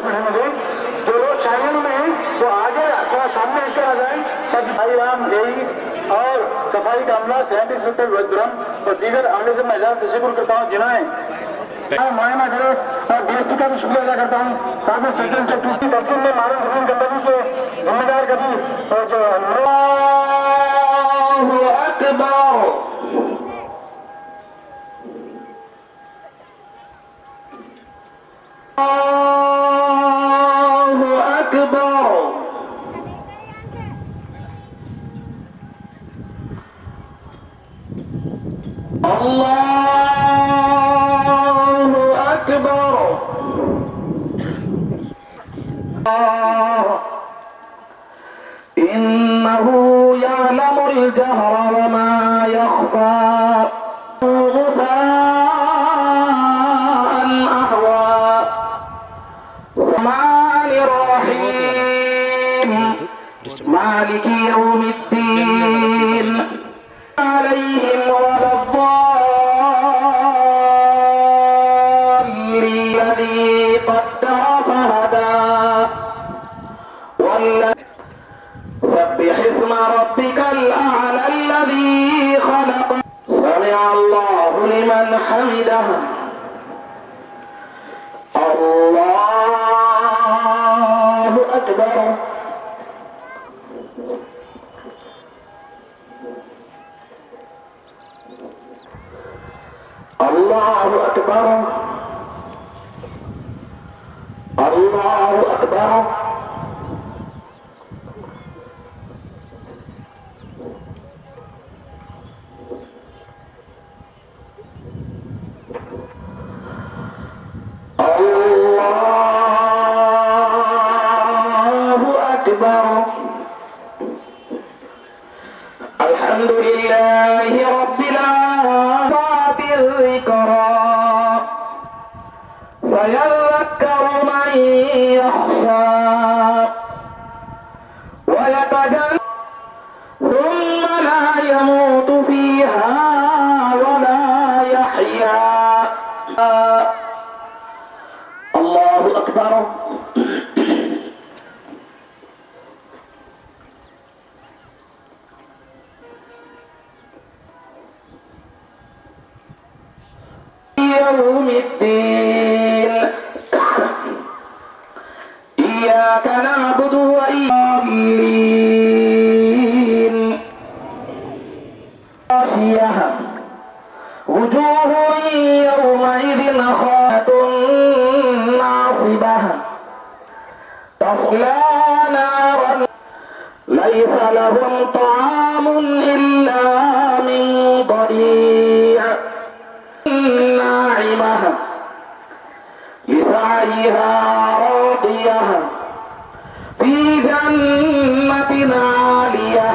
पढ़ेंगे। जो लोग चैनल में हैं वो आगे थोड़ा सामने आकर आ जाए ताकि भाई राम यही और सफाई का अमला सैनिक इंस्पेक्टर रुद्रम और दीगर अमले से मैं तशक्कुर करता हूँ जिन्होंने मुआयना करे और डीएसपी का भी शुक्रिया अदा करता हूँ। साथ में सेक्टर इंस्पेक्टर की तफसील में मालूम जमीन गंदगी के जिम्मेदार कभी जो إنه يعلم الجهر وما يخفى غثاء أحوى الرحمن الرحيم مالك يوم الدين عليهم ولا الضالين الذي قدر فهدى سبح اسم ربك الأعلى الذي خلق سمع الله لمن حمده الله أكبر الله أكبر الله أكبر الحمد لله رب العالمين بالذكرى سيذكر من يخشى ويتجنب ثم لا يموت فيها ولا يحيا الله أكبر يوم الدين إياك نعبد وإياك خاشية وجوه يومئذ خاشعة ناصبة تصلى نارا ليس لهم طعام إلا من ضريع ناعمة لسعيها راضية في جنة عالية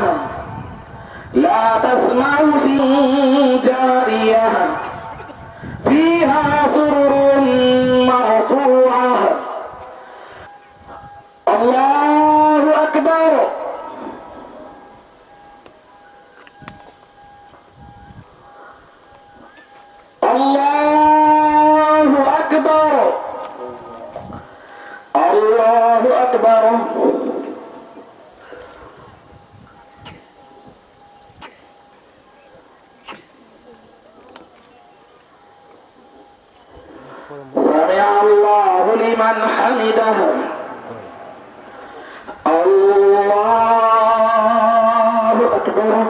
لا تسمع في جارية فيها سرر مرفوعة الله أكبر الله أكبر الله أكبر سمع الله لمن حمده الله أكبر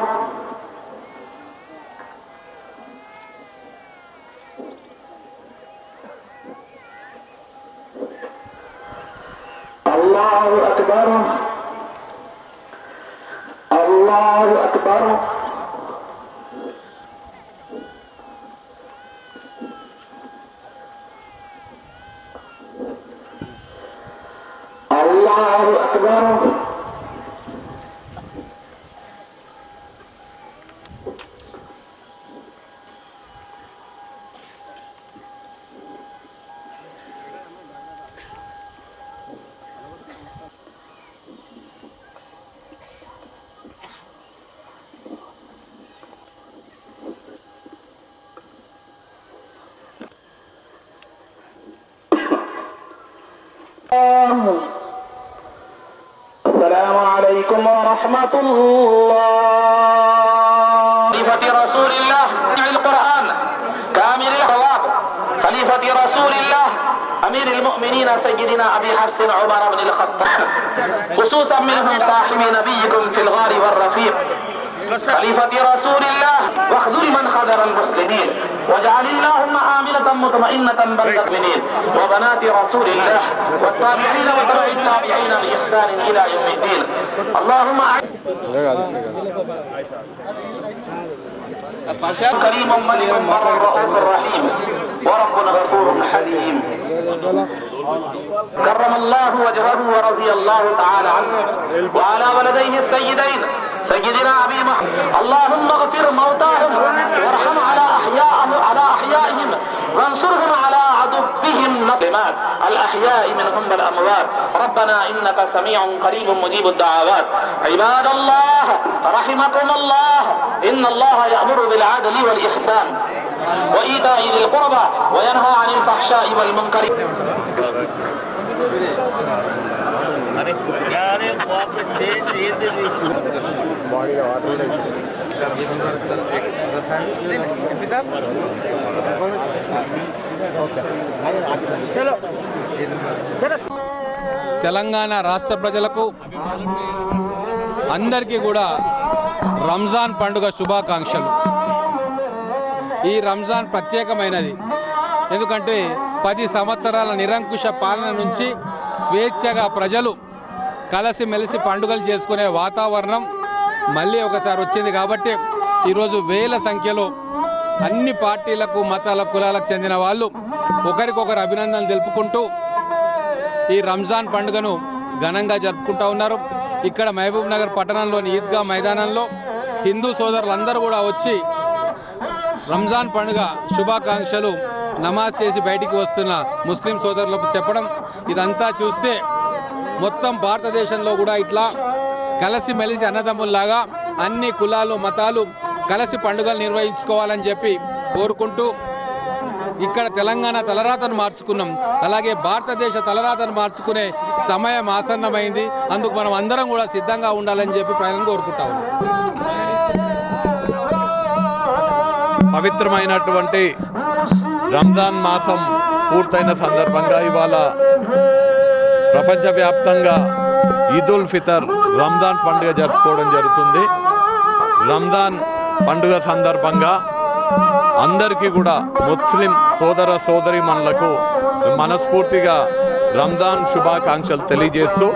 الله أكبر الله أكبر الله أكبر السلام عليكم ورحمة الله. خليفة رسول الله القرآن كامل الثواب، خليفة رسول الله أمير المؤمنين سيدنا أبي حفص عمر بن الخطاب، خصوصا منهم صاحب نبيكم في الغار والرفيق، خليفة رسول الله واخذل من خذل المسلمين، واجعل اللهم آمنة مطمئنة بلد المؤمنين وبنات رسول الله والتابعين وتبع التابعين بإحسان إلى يوم الدين. اللهم كريم ملك بر رؤوف رحيم ورب غفور حليم. كرم الله وجهه ورضي الله تعالى عنه وعلى ولديه السيدين سيدنا أبي محمد. اللهم اغفر موتاهم وارحم على أحيائهم وانصرهم على عدوهم نصمات الأحياء منهم والأموات. ربنا إنك سميع قريب مجيب الدعوات. عباد الله رحمكم الله، إن الله يأمر بالعدل والإحسان وإيتاء ذي القربى وينهى عن الفحشاء والمنكر. తెలంగాణ రాష్ట్ర ప్రజలకు అందరికీ కూడా రంజాన్ పండుగ శుభాకాంక్షలు. ఈ రంజాన్ ప్రత్యేకమైనది, ఎందుకంటే 10 సంవత్సరాల నిరంకుశ పాలన నుంచి స్వేచ్ఛగా ప్రజలు కలిసిమెలిసి పండుగలు చేసుకునే వాతావరణం మళ్ళీ ఒకసారి వచ్చింది. కాబట్టి ఈరోజు వేల సంఖ్యలో అన్ని పార్టీలకు మతాల కులాలకు చెందిన వాళ్ళు ఒకరికొకరు అభినందనలు తెలుపుకుంటూ ఈ రంజాన్ పండుగను ఘనంగా జరుపుకుంటూ ఉన్నారు. ఇక్కడ మహబూబ్ నగర్ పట్టణంలోని ఈద్గా మైదానంలో హిందూ సోదరులందరూ కూడా వచ్చి రంజాన్ పండుగ శుభాకాంక్షలు నమాజ్ చేసి బయటికి వస్తున్న ముస్లిం సోదరులకు చెప్పడం, ఇదంతా చూస్తే మొత్తం భారతదేశంలో కూడా ఇట్లా కలిసిమెలిసి అన్నదమ్ముల్లాగా అన్ని కులాలు మతాలు కలిసి పండుగలు నిర్వహించుకోవాలని చెప్పి కోరుకుంటూ ఇక్కడ తెలంగాణ తలరాతను మార్చుకున్నాం. అలాగే భారతదేశ తలరాతను మార్చుకునే సమయం ఆసన్నమైంది. అందుకు మనం అందరం కూడా సిద్ధంగా ఉండాలని చెప్పి ప్రజలను కోరుకుంటాం. పవిత్రమైనటువంటి రంజాన్ మాసం పూర్తయిన సందర్భంగా ఇవాళ ప్రపంచవ్యాప్తంగా ఈదుల్ ఫితర్ రంజాన్ పండుగ జరుపుకోవడం జరుగుతుంది. రంజాన్ పండుగ సందర్భంగా అందరికీ కూడా ముస్లిం సోదర సోదరీమణులకు మనస్ఫూర్తిగా రంజాన్ శుభాకాంక్షలు తెలియజేస్తూ,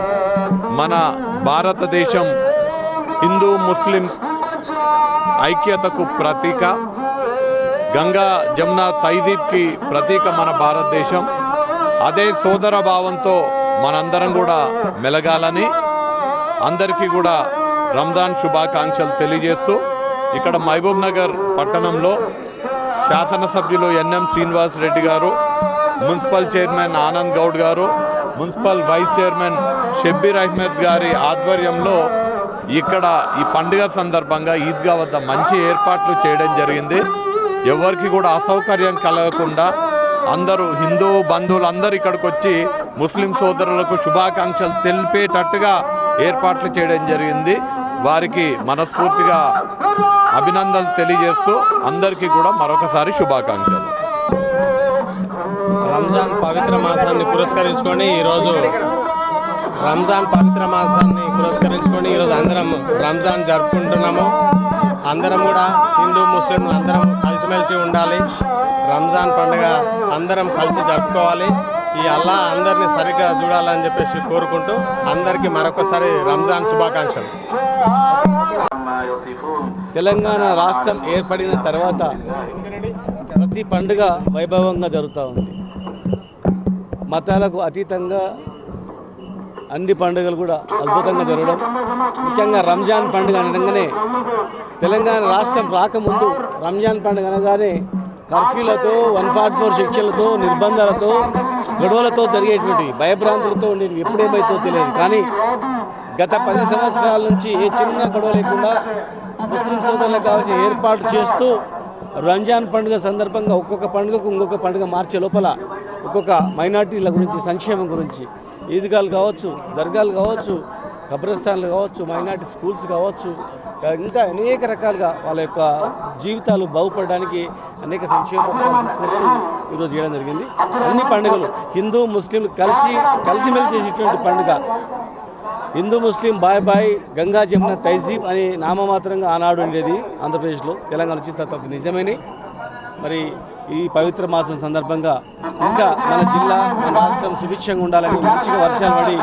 మన భారతదేశం హిందూ ముస్లిం ఐక్యతకు ప్రతీక, గంగా జమున తైదీబ్కి ప్రతీక మన భారతదేశం. అదే సోదర భావంతో మనందరం కూడా మెలగాలని అందరికీ కూడా రంజాన్ శుభాకాంక్షలు తెలియజేస్తూ, ఇక్కడ మహబూబ్ నగర్ పట్టణంలో శాసనసభ్యులు ఎన్ఎం శ్రీనివాస్ రెడ్డి గారు, మున్సిపల్ చైర్మన్ ఆనంద్ గౌడ్ గారు, municipal vice chairman Shabbir Ahmed గారి ఆధ్వర్యంలో ఇక్కడ ఈ పండుగ సందర్భంగా ఈద్గా వద్ద మంచి ఏర్పాట్లు చేయడం జరిగింది. ఎవరికి కూడా అసౌకర్యం కలగకుండా అందరూ హిందూ బంధువులు అందరూ ఇక్కడికి వచ్చి ముస్లిం సోదరులకు శుభాకాంక్షలు తెలిపేటట్టుగా ఏర్పాట్లు చేయడం జరిగింది. వారికి మనస్ఫూర్తిగా అభినందనలు తెలియజేస్తూ అందరికీ కూడా మరొకసారి శుభాకాంక్షలు. రంజాన్ పవిత్ర మాసాన్ని పురస్కరించుకొని ఈరోజు అందరం రంజాన్ జరుపుకుంటున్నాము. అందరం కూడా హిందూ ముస్లింలు అందరం కలిసిమెలిసి ఉండాలి. రంజాన్ పండుగ అందరం కలిసి జరుపుకోవాలి. ఈ అల్లా అందరినీ సరిగ్గా చూడాలని చెప్పేసి కోరుకుంటూ అందరికీ మరొకసారి రంజాన్ శుభాకాంక్షలు. తెలంగాణ రాష్ట్రం ఏర్పడిన తర్వాత ప్రతి పండుగ వైభవంగా జరుగుతూ ఉంది. మతాలకు అతీతంగా అన్ని పండుగలు కూడా అద్భుతంగా జరగడం, ముఖ్యంగా రంజాన్ పండుగ అనగానే తెలంగాణ రాష్ట్రం రాకముందు రంజాన్ పండుగ అనగానే కర్ఫ్యూలతో 144 శిక్షలతో నిర్బంధాలతో గొడవలతో జరిగేటువంటి భయభ్రాంతులతో ఉండేవి. ఎప్పుడేమైతో తెలియదు. కానీ గత 10 సంవత్సరాల నుంచి ఏ చిన్న గొడవ లేకుండా ముస్లిం సోదరులకు కావాల్సిన ఏర్పాటు చేస్తూ రంజాన్ పండుగ సందర్భంగా ఒక్కొక్క పండుగకు ఇంకొక పండుగ మార్చే లోపల ఒక్కొక్క మైనార్టీల గురించి, సంక్షేమం గురించి, ఈద్గాలు కావచ్చు, దర్గాలు కావచ్చు, కబ్రస్థాన్లు కావచ్చు, మైనార్టీ స్కూల్స్ కావచ్చు, ఇంకా అనేక రకాలుగా వాళ్ళ యొక్క జీవితాలు బాగుపడడానికి అనేక సంక్షేమ పథకాలు తీసుకొస్తూ ఈరోజు చేయడం జరిగింది. అన్ని పండుగలు హిందూ ముస్లింలు కలిసిమెలిసి చేసేటువంటి పండుగ. హిందూ ముస్లిం బాయ్ బాయ్ గంగా జమున తైజీబ్ అని నామమాత్రంగా ఆనాడు ఉండేది ఆంధ్రప్రదేశ్లో. తెలంగాణ వచ్చిన తర్వాత నిజమేని మరి ఈ పవిత్ర మాసం సందర్భంగా ఇంకా మన జిల్లా, మన రాష్ట్రం సుభిక్షంగా ఉండాలని, మంచిగా వర్షాలు పడి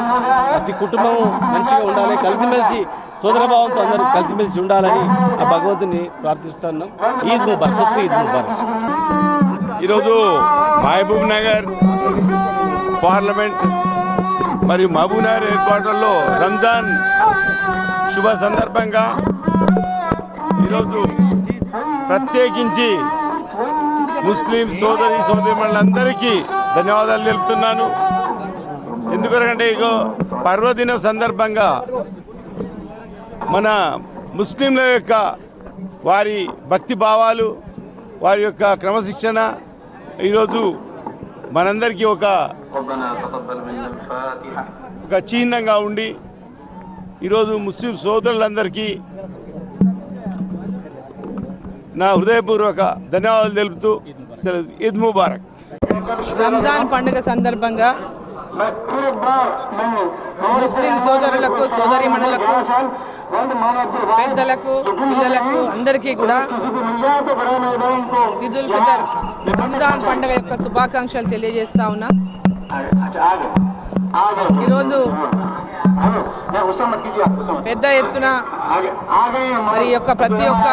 ప్రతి కుటుంబం మంచిగా ఉండాలి, కలిసిమెలిసి సోదరభావంతో అందరూ కలిసిమెలిసి ఉండాలని ఆ భగవంతుని ప్రార్థిస్తున్నాం. ఈద్ ముబారక్, సత్తు ఈద్ ముబారక్. ఈరోజు మహబూబ్ నగర్ పార్లమెంట్ మరియు మహబూబ్ నగర్ హెడ్ క్వార్టర్లో రంజాన్ శుభ సందర్భంగా ఈరోజు ప్రత్యేకించి ముస్లిం సోదరీమణులందరికీ ధన్యవాదాలు తెలుపుతున్నాను. ఎందుకంటే ఇగో పర్వదినం సందర్భంగా మన ముస్లింల యొక్క వారి భక్తి భావాలు, వారి యొక్క క్రమశిక్షణ ఈరోజు మనందరికీ ఒక చిహ్నంగా ఉండి ఈరోజు ముస్లిం సోదరులందరికీ నా హృదయపూర్వక ధన్యవాదాలు తెలుపుతూ ఈద్ ముబారక్. రంజాన్ పండుగ సందర్భంగా ముస్లిం సోదరులకు, సోదరీమణులకు, పెద్దలకు, పిల్లలకు అందరికీ కూడా ఈదుల్ ఫితర్ రంజాన్ పండుగ యొక్క శుభాకాంక్షలు తెలియజేస్తా ఉన్నా. ఈరోజు పెద్ద ఎత్తున మరి యొక్క ప్రతి ఒక్క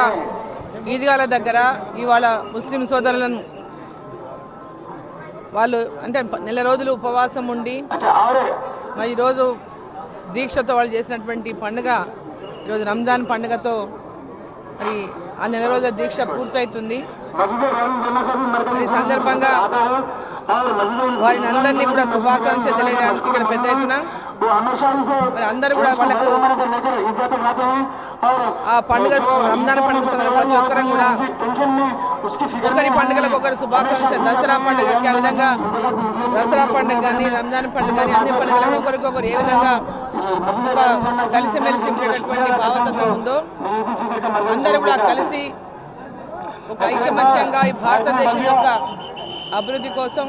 ఈద్గాల దగ్గర ఇవాళ ముస్లిం సోదరులను వాళ్ళు అంటే నెల రోజులు ఉపవాసం ఉండి మరి ఈరోజు దీక్షతో వాళ్ళు చేసినటువంటి పండుగ ఈరోజు రంజాన్ పండుగతో మరి ఆ నెల రోజుల దీక్ష పూర్తవుతుంది. మరి సందర్భంగా వారిని అందరినీ కూడా శుభాకాంక్షలు తెలియడానికి ఇక్కడ పెద్ద ఎత్తున మరి అందరూ కూడా వాళ్ళకు ఆ పండుగ రంజాన్ పండుగ సందర్భంగా ప్రతి ఒక్కరం కూడా ఒకరి పండుగలకు ఒకరు శుభాకాంక్షలు. దసరా పండుగకి ఆ విధంగా దసరా పండుగ కానీ, రంజాన్ పండుగ కానీ అన్ని పండుగలకు ఒకరికొకరు ఏ విధంగా ఒక కలిసిమెలిసి ఉండేటటువంటి భావతత్వం ఉందో అందరూ కూడా కలిసి ఒక ఐకమత్యంగా ఈ భారతదేశం యొక్క అభివృద్ధి కోసం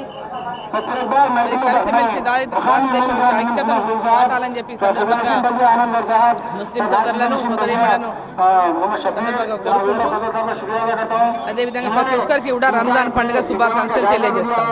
మరి కలిసిమెలిసి భారతదేశం యొక్క ఐక్యతను చాటాలని చెప్పి సందర్భంగా ముస్లిం సోదరులను, సోదరీమణులను సందర్భంగా కోరుకుంటూ అదేవిధంగా ప్రతి ఒక్కరికి కూడా రంజాన్ పండుగ శుభాకాంక్షలు తెలియజేస్తాం.